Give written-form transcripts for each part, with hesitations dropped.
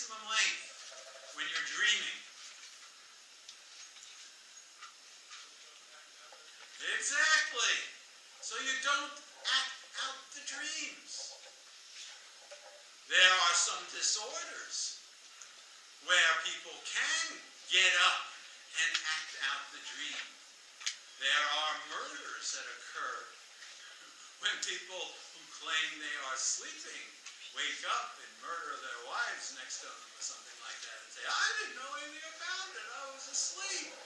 maximum length when you're dreaming? Exactly. So you don't act out the dreams. There are some disorders where people can get up and act out the dream. There are murders that occur when people who claim they are sleeping wake up and murder their wives next to them or something like that and say, I didn't know anything about it, I was asleep.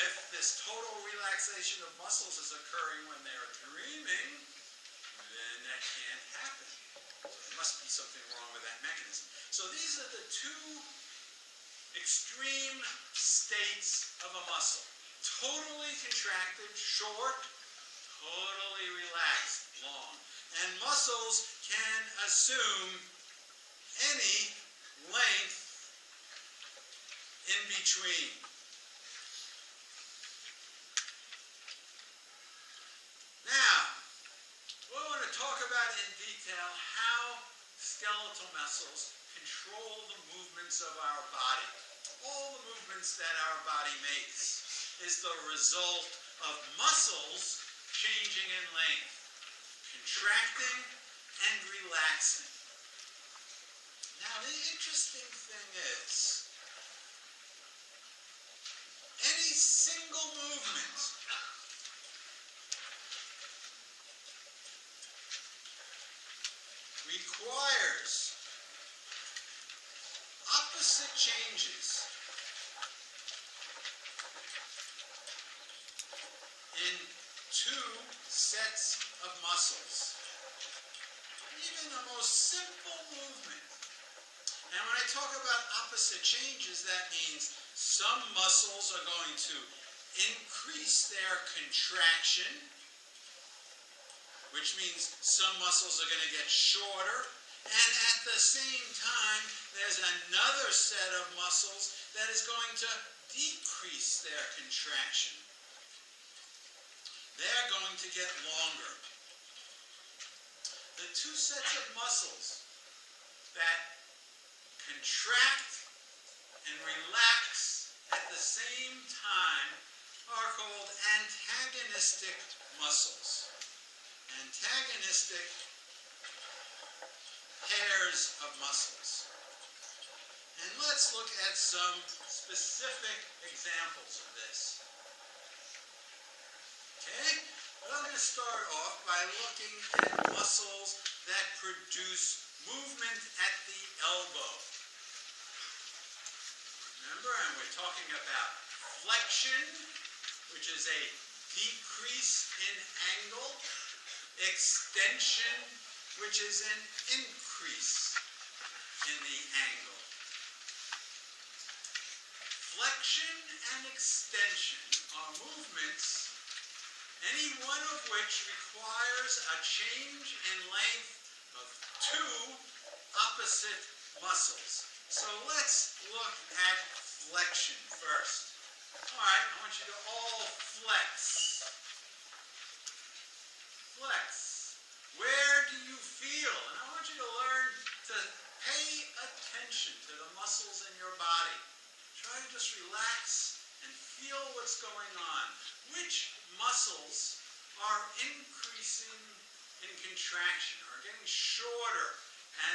If this total relaxation of muscles is occurring when they are dreaming, then that can't happen. So there must be something wrong with that mechanism. So these are the two extreme states of a muscle. Totally contracted, short, totally relaxed, long. And muscles can assume any length in between. Now, we want to talk about in detail how skeletal muscles control the movements of our body. All the movements that our body makes is the result of muscles changing in length, contracting and relaxing. Now, the interesting thing is, any single movement requires opposite changes in two sets of muscles. Even the most simple movement. And when I talk about opposite changes, that means some muscles are going to increase their contraction, which means some muscles are going to get shorter, and at the same time, there's another set of muscles that is going to decrease their contraction. They're going to get longer. The two sets of muscles that contract and relax at the same time are called antagonistic muscles. Antagonistic pairs of muscles. And let's look at some specific examples of this. Okay? Well, I'm going to start off by looking at muscles that produce movement at the elbow. Remember, and we're talking about flexion, which is a decrease in angle, extension, which is an increase in the angle. Flexion and extension are movements, any one of which requires a change in length of two opposite muscles. So let's look at flexion first. All right, I want you to all flex. Flex. Where do you feel? And I want you to learn to pay attention to the muscles in your body. Try to just relax and feel what's going on. Which muscles are increasing in contraction or getting shorter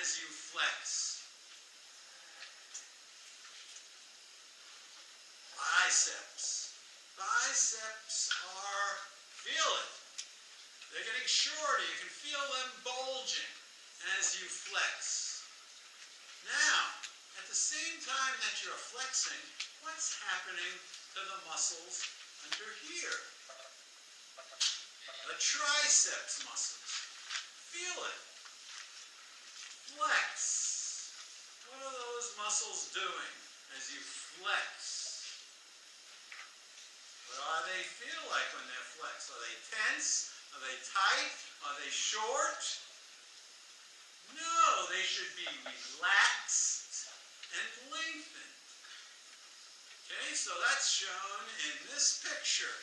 as you flex? Biceps. Biceps are, feel it. They're getting shorter. You can feel them bulging as you flex. Now, at the same time that you're flexing, what's happening to the muscles under here? The triceps muscles. Feel it. Flex. What are those muscles doing as you flex? What do they feel like when they're flexed? Are they tense? Are they tight? Are they short? No, they should be relaxed and lengthened. Okay, so that's shown in this picture.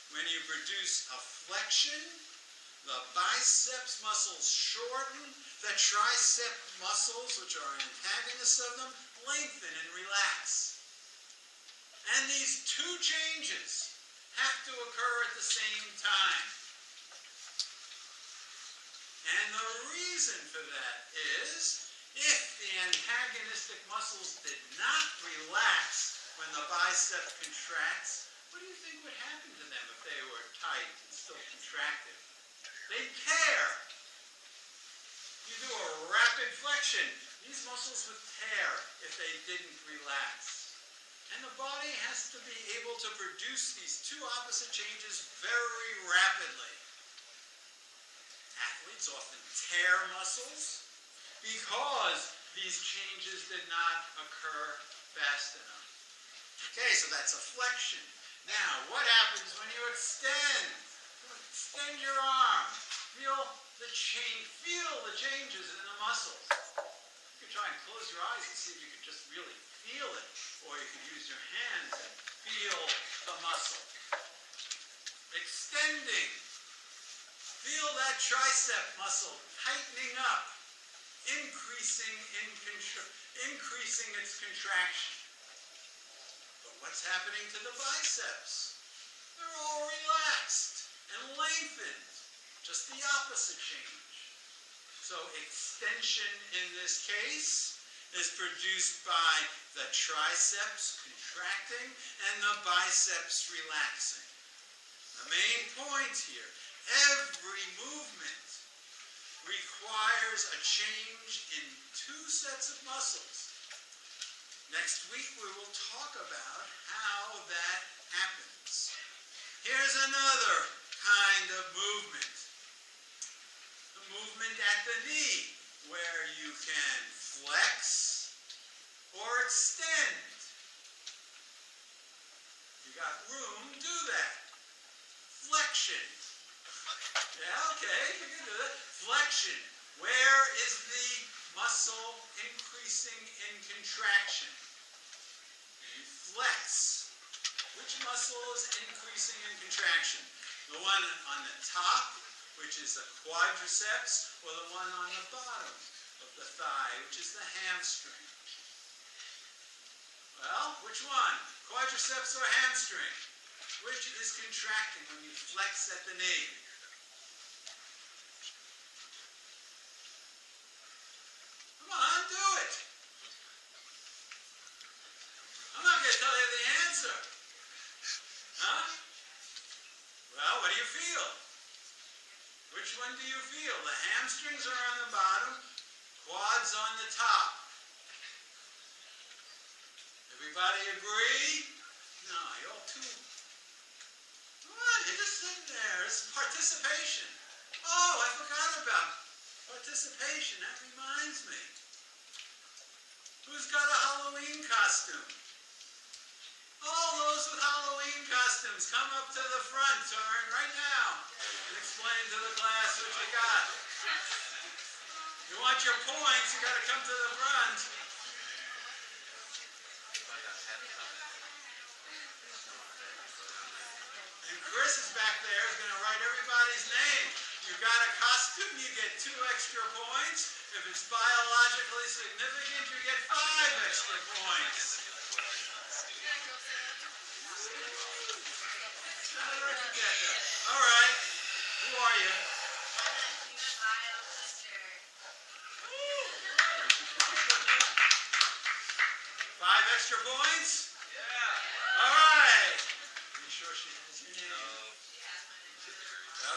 When you produce a flexion, The biceps muscles shorten. The tricep muscles, which are antagonists of them, lengthen and relax. And these two changes have to occur at the same time. And the reason for that is, if the antagonistic muscles did not relax when the bicep contracts, what do you think would happen to them if they were tight and still contracted? They'd tear. You do a rapid flexion, these muscles would tear if they didn't relax. And the body has to be able to produce these two opposite changes very rapidly. Athletes often tear muscles because these changes did not occur fast enough. Okay, so that's a flexion. Now, what happens when you extend? Extend your arm. Feel the changes in the muscles. You can try and close your eyes and see if you can just really feel it. Or you can use your hands and feel the muscle. Extending. Feel that tricep muscle tightening up, increasing its contraction. But what's happening to the biceps? They're all relaxed and lengthened. Just the opposite change. So extension in this case is produced by the triceps contracting and the biceps relaxing. The main point here, every movement requires a change in two sets of muscles. Next week we will talk about how that happens. Here's another kind of movement. The movement at the knee, where you can flex or extend. You got room, do that. Flexion. Yeah, okay, you can do that. Flexion. Where is the muscle increasing in contraction? You flex. Which muscle is increasing in contraction? The one on the top, which is the quadriceps, or the one on the bottom of the thigh, which is the hamstring? Well, which one? Quadriceps or hamstring? Which is contracting when you flex at the knee? Come on, do it. I'm not going to tell you the answer. Huh? Well, what do you feel? Which one do you feel? The hamstrings are on the bottom, quads on the top. Everybody agree? No, you're all too... Come on, you're just sitting there. It's participation. Oh, I forgot about participation. That reminds me. Who's got a Halloween costume? All those with Halloween costumes, come up to the front, turn right now, and explain to the class what you got. You want your points, you got to come to the front. And Chris is back there, is going to write everybody's name. You got a costume, you get 2 extra points. If it's biologically significant, you get 5 extra points. All right. Who are you? 5 extra points? Yeah. All right. Are you sure she has your name? No.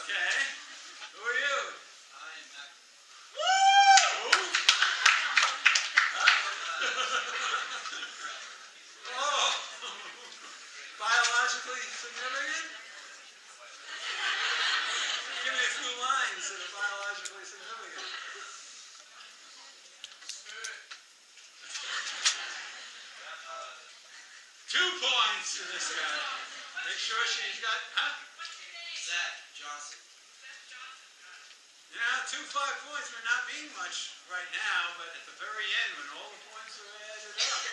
Okay. Who are you? I am Mac. Woo! Oh. Biologically significant? Give me a few lines that are biologically significant. 2 points to this guy. Make sure she's got, huh? Zach Johnson. Yeah, 2 5 points may not mean much right now, but at the very end, when all the points are added up,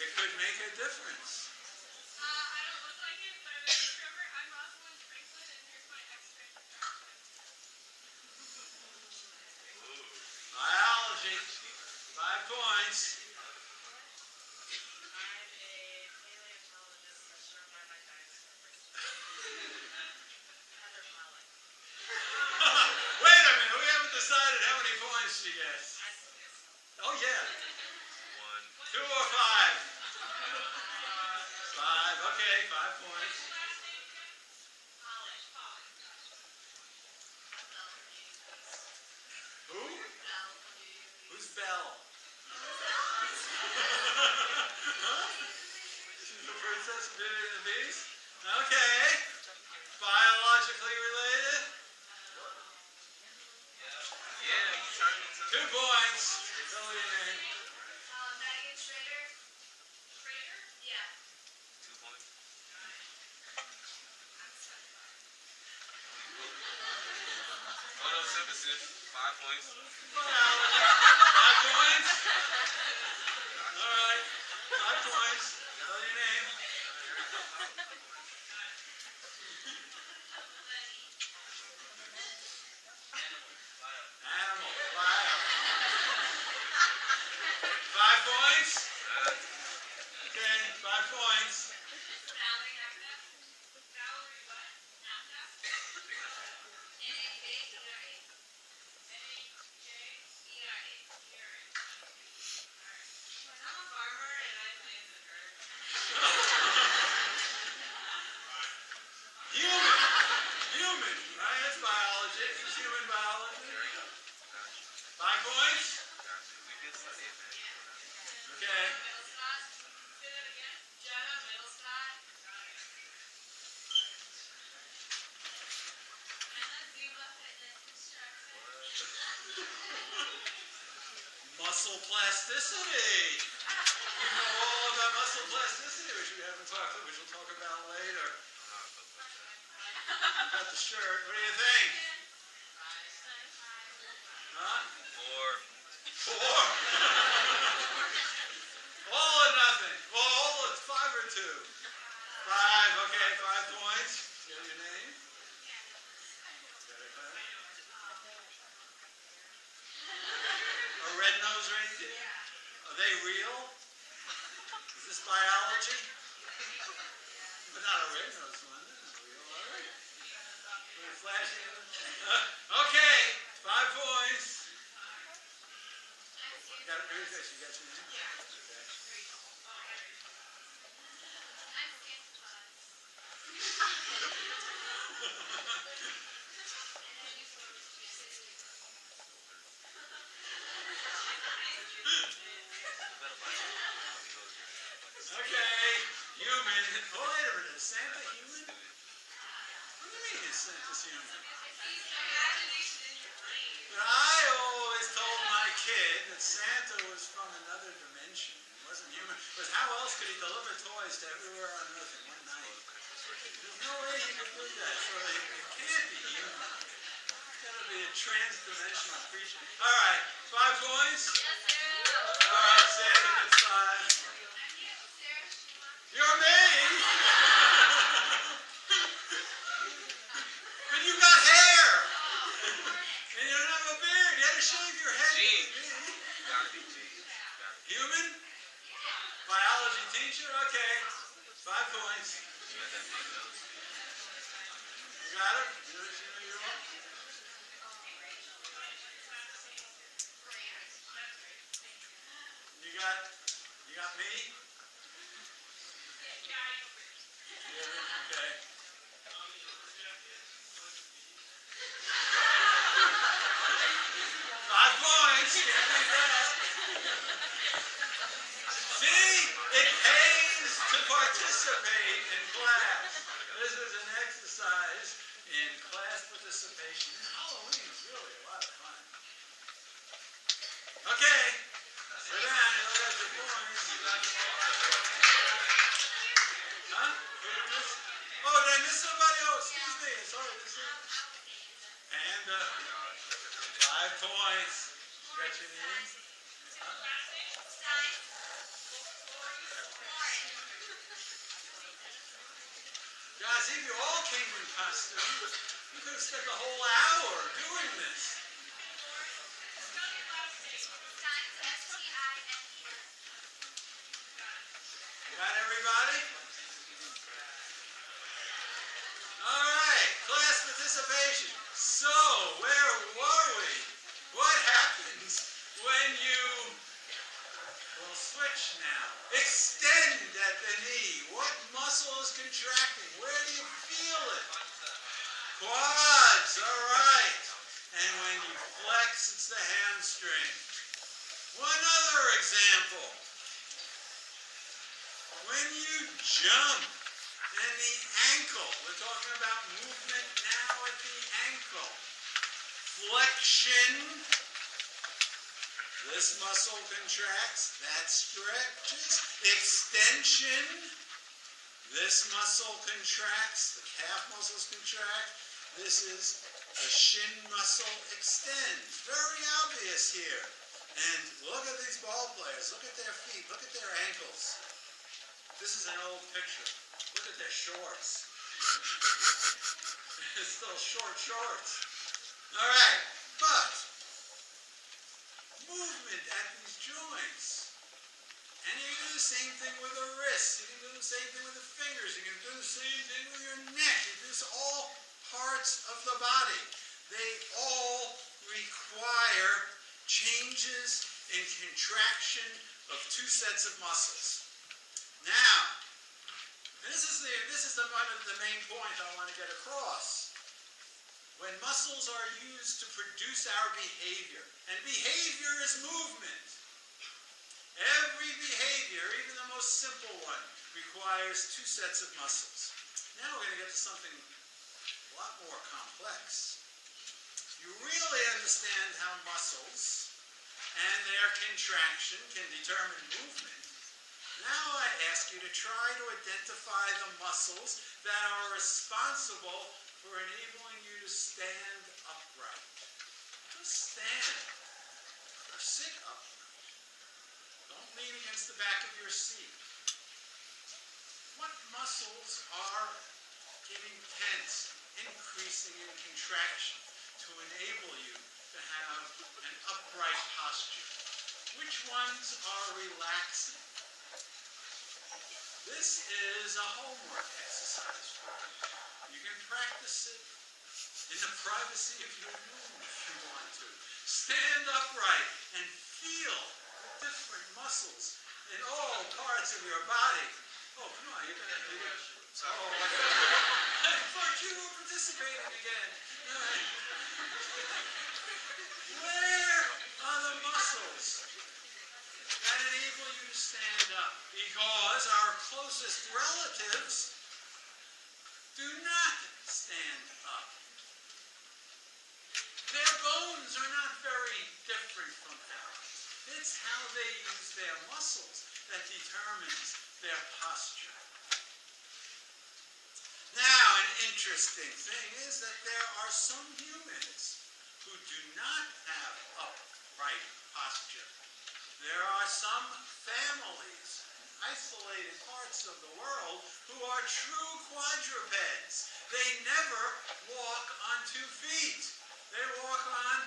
it could make a difference. I don't look like it, but I'm Trevor. I'm Rosalind Franklin, and here's my extra. 5 points. I'm a paleontologist surrounded by my dinosaurs. Heather Pollock. Wait a minute, we haven't decided how many points she gets. I still get some. Oh yeah. 1. 2 or 5? 5. Okay, 5 points. Who? Who's Belle? Huh? She's the princess of Beauty and the Beast? Okay. Biologically related? Yeah, you turned into 2 points. Tell me your name. Megan Schrader. Schrader? Yeah. 2 points. 5 points. Biology. 5 points? Alright. 5 points. Tell your name. Animal. Bio. 5 points? Okay, 5 points. Human, right? That's biology. This is human biology. 5 points? We did study it, man. Okay. Muscle plasticity. You know all about muscle plasticity, which we haven't talked about, which we'll talk about later. You got the shirt. What do you think? Huh? 4. 4. All or nothing. Well, all is 5 or 2. 5. Okay, 5 points. Get your name. Got it, Claire? A red-nosed reindeer? Are they real? Is this biology? But not a red-nosed one. They're not real, are they? They're flashing. Okay, 5 points. Got it. Who's this? You got your name? Okay. Okay, human. Oh, wait a minute. Is Santa human? What do you mean is Santa's human? But I always told my kid that Santa was from another dimension. He wasn't human. Because how else could he deliver toys to everywhere on Earth in one night? There's no way he could do that. So it can't be human. It's got to be a trans-dimensional creature. All right, 5 points? All right, Santa gets 5. You're me! But you got hair! And you don't have a beard. You had to shave your head. Gene. Gotta be Gene. Human? Biology teacher? Okay. 5 points. You got that big nose. You got it? You know who you are? You got me? Yeah, okay. 5 points. Can't beat that. See? It pays to participate in class. This is an exercise in class participation. Halloween is really a lot of fun. Okay. Sit down. You got your points. Huh? Who did I miss? Oh, did I miss somebody? Oh, excuse me. Sorry. And 5 points. Got your name? Guys, if you all came in costume, you could have spent the whole hour doing this. Spell your last name. everybody? All right, class participation. So, where were we? What happens when you, we'll switch now. Extend at the knee. What muscle is contracting? Where do you feel it? Quads, all right. And when you flex, it's the hamstring. One other example. When you jump and the ankle, we're talking about movement now at the ankle. Flexion, this muscle contracts, that stretches. Extension, this muscle contracts, the calf muscles contract. This is the shin muscle extends. Very obvious here. And look at these ball players. Look at their feet. Look at their ankles. This is an old picture. Look at their shorts. It's still short shorts. All right, but movement at these joints. And you can do the same thing with the wrists. You can do the same thing with the fingers. You can do the same thing with your neck. You do this all parts of the body. They all require changes in contraction of two sets of muscles. Now, this is the main point I want to get across. When muscles are used to produce our behavior, and behavior is movement. Every behavior, even the most simple one, requires two sets of muscles. Now we're going to get to something a lot more complex. You really understand how muscles and their contraction can determine movement. Now I ask you to try to identify the muscles that are responsible for enabling you to stand upright. Just stand or sit upright. Don't lean against the back of your seat. What muscles are getting tense, increasing in contraction to enable you to have an upright posture? Which ones are relaxing? This is a homework exercise for you. You can practice it in the privacy of your room if you want to. Stand upright and feel the different muscles in all parts of your body. Oh, come on, you're going to... Oh, I thought you were participating again. All right. Where are the muscles that enable you to stand up? Because our closest relatives do not stand up. Their bones are not very different from ours. It's how they use their muscles that determines their posture. Now, an interesting thing is that there are some humans who do not have upright posture. There are some families, isolated parts of the world, who are true quadrupeds. They never walk on 2 feet. They walk on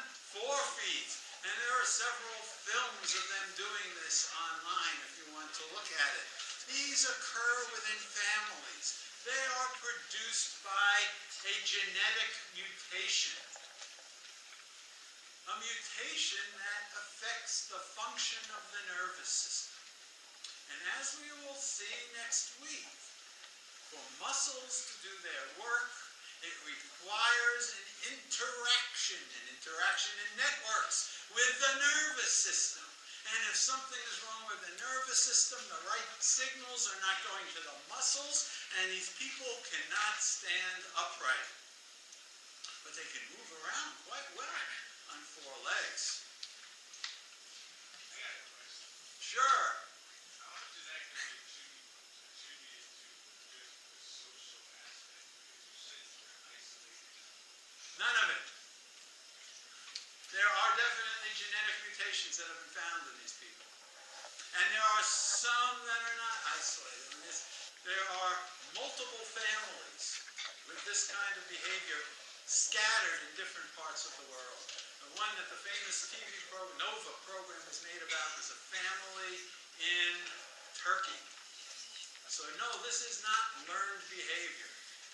4 feet. And there are several films of them doing this online if you want to look at it. These occur within families. They are produced by a genetic mutation. A mutation that affects the function of the nervous system. And as we will see next week, for muscles to do their work, it requires an interaction in networks with the nervous system. And if something is wrong with the nervous system, the right signals are not going to the muscles, and these people cannot stand upright. But they can move around quite well on 4 legs. I got a question. Sure. How much does that contribute to the social aspect? Because you said you're isolated. None of it. There are definitely genetic mutations that have been found in these people. And there are some that are not isolated. There are multiple families with this kind of behavior scattered in different parts of the world. The one that the famous TV program, Nova program, is made about is a family in Turkey. So or no, this is not learned behavior.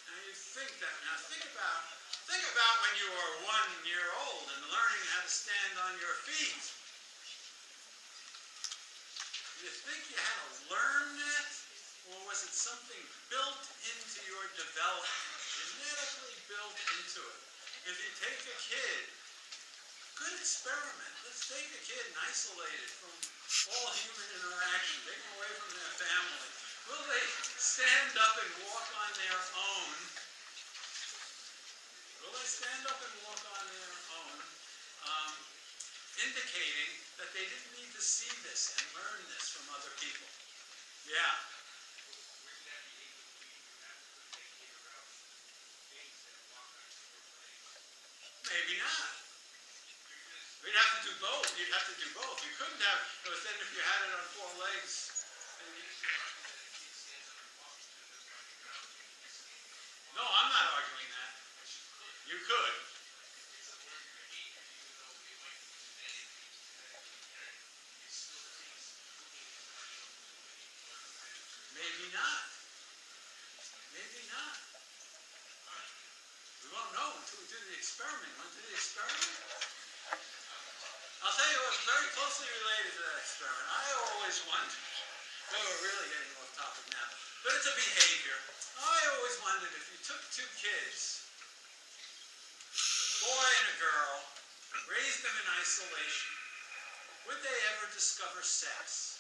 Now you think that. Now think about when you were 1 year old and learning how to stand on your feet. You think you had to learn that? Or was it something built into your development, genetically built into it? If you take a kid, good experiment. Let's take a kid and isolate it from all human interaction, take them away from their family. Will they stand up and walk on their own? Will they stand up and walk on their own? Indicating that they didn't need to see this and learn this from other people. Yeah. Wouldn't that be incomplete? You have to put that kid around things that walk on 4 legs. Maybe not. Because We'd have to do both. You'd have to do both. You couldn't have, but then if you had it on 4 legs, then you, there's an argument that a kid stands up and walks because that's why you're ground kid is standing up and walking. no, I'm not arguing that. But You you could. could. It's a learned behavior, even though it might be genetically inherent. It still takes putting somebody else's way to learn that. Maybe not. Maybe not. We won't know until we do the experiment. Want to do the experiment? I'll tell you what's very closely related to that experiment. I always wondered, well, we're really getting off topic now, but it's a behavior. I always wondered if you took 2 kids, boy and a girl, raised them in isolation, would they ever discover sex?